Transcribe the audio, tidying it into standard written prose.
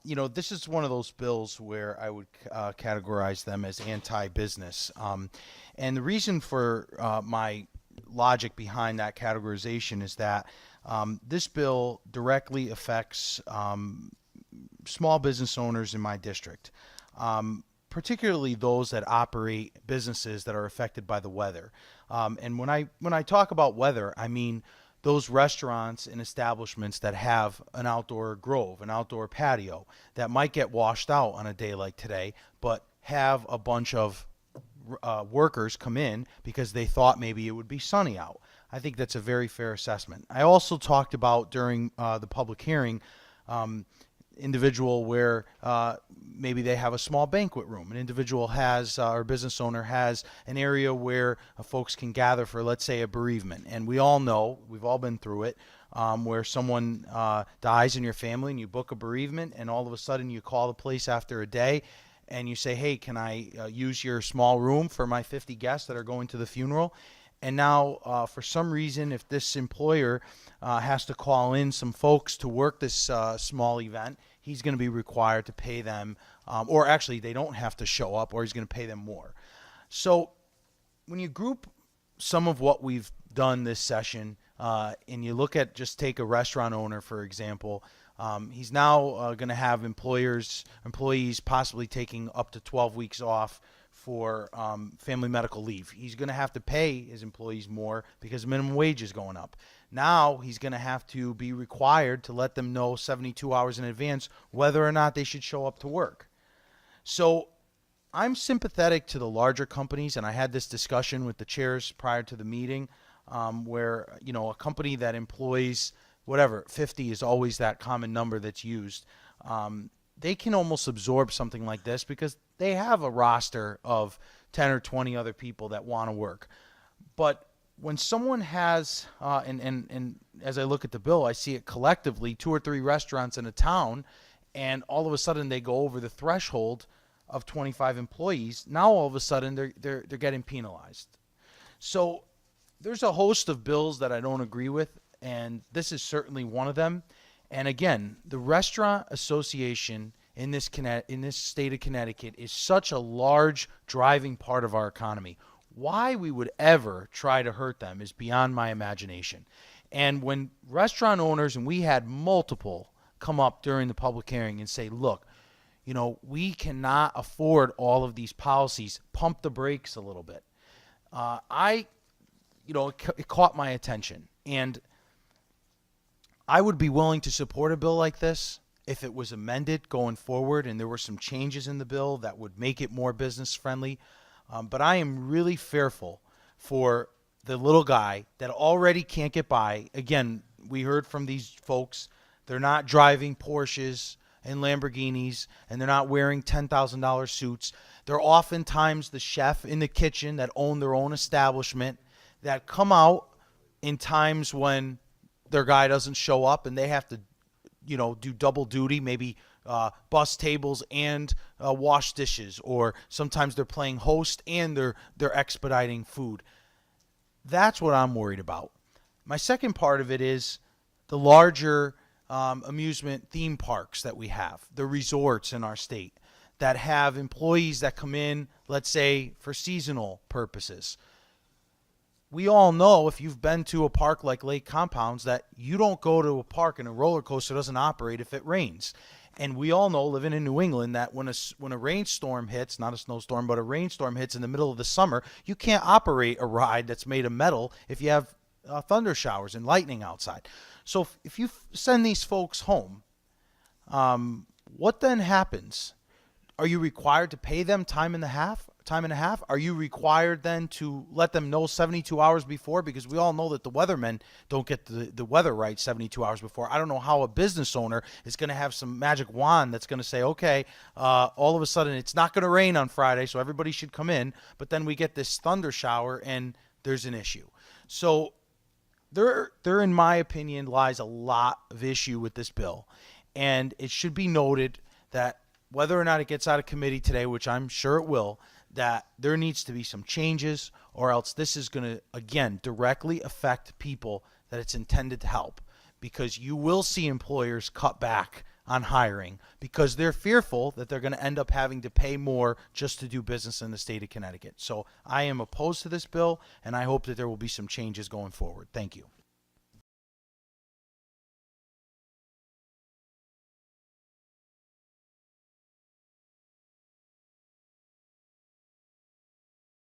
This is one of those bills where I would categorize them as anti-business. And the reason for my logic behind that categorization is that this bill directly affects small business owners in my district, particularly those that operate businesses that are affected by the weather. And when I talk about weather, I mean those restaurants and establishments that have an outdoor grove, an outdoor patio that might get washed out on a day like today, but have a bunch of workers come in because they thought maybe it would be sunny out. I think that's a very fair assessment. I also talked about during the public hearing individual where maybe they have a small banquet room. An individual has, or business owner has, an area where folks can gather for, let's say, a bereavement. And we all know, we've all been through it, where someone dies in your family and you book a bereavement, and all of a sudden you call the place after a day and you say, hey, can I use your small room for my 50 guests that are going to the funeral? And now, for some reason, if this employer has to call in some folks to work this small event, he's going to be required to pay them, or actually they don't have to show up, or he's going to pay them more. So when you group some of what we've done this session, and you look at, just take a restaurant owner, for example, he's now going to have employees possibly taking up to 12 weeks off for family medical leave. He's going to have to pay his employees more because minimum wage is going up. Now he's going to have to be required to let them know 72 hours in advance whether or not they should show up to work. So I'm sympathetic to the larger companies, and I had this discussion with the chairs prior to the meeting, where a company that employs whatever 50 is always that common number that's used. They can almost absorb something like this because they have a roster of 10 or 20 other people that want to work. But when someone has, and as I look at the bill, I see it collectively, 2 or 3 restaurants in a town, and all of a sudden they go over the threshold of 25 employees. Now all of a sudden they're getting penalized. So there's a host of bills that I don't agree with, and this is certainly one of them. And again, the Restaurant Association in this state of Connecticut is such a large driving part of our economy. Why we would ever try to hurt them is beyond my imagination. And when restaurant owners, and we had multiple come up during the public hearing and say, look, we cannot afford all of these policies, pump the brakes a little bit. It caught my attention. And I would be willing to support a bill like this if it was amended going forward and there were some changes in the bill that would make it more business friendly. But I am really fearful for the little guy that already can't get by. Again, we heard from these folks, they're not driving Porsches and Lamborghinis, and they're not wearing $10,000 suits. They're oftentimes the chef in the kitchen that own their own establishment that come out in times when their guy doesn't show up and they have to, do double duty, maybe bus tables and wash dishes, or sometimes they're playing host and they're expediting food. That's what I'm worried about. My second part of it is the larger amusement theme parks that we have, the resorts in our state that have employees that come in, let's say, for seasonal purposes. We all know, if you've been to a park like Lake Compounds, that you don't go to a park and a roller coaster doesn't operate if it rains. And we all know, living in New England, that when a rainstorm hits, not a snowstorm, but a rainstorm hits in the middle of the summer, you can't operate a ride that's made of metal if you have thunder showers and lightning outside. So if you send these folks home, what then happens? Are you required to pay them time and a half? Are you required then to let them know 72 hours before? Because we all know that the weathermen don't get the weather right 72 hours before. I don't know how a business owner is going to have some magic wand that's going to say, okay, all of a sudden it's not going to rain on Friday, so everybody should come in. But then we get this thunder shower and there's an issue. So there, in my opinion, lies a lot of issue with this bill. And it should be noted that whether or not it gets out of committee today, which I'm sure it will, that there needs to be some changes, or else this is going to, again, directly affect people that it's intended to help, because you will see employers cut back on hiring because they're fearful that they're going to end up having to pay more just to do business in the state of Connecticut. So I am opposed to this bill, and I hope that there will be some changes going forward. Thank you.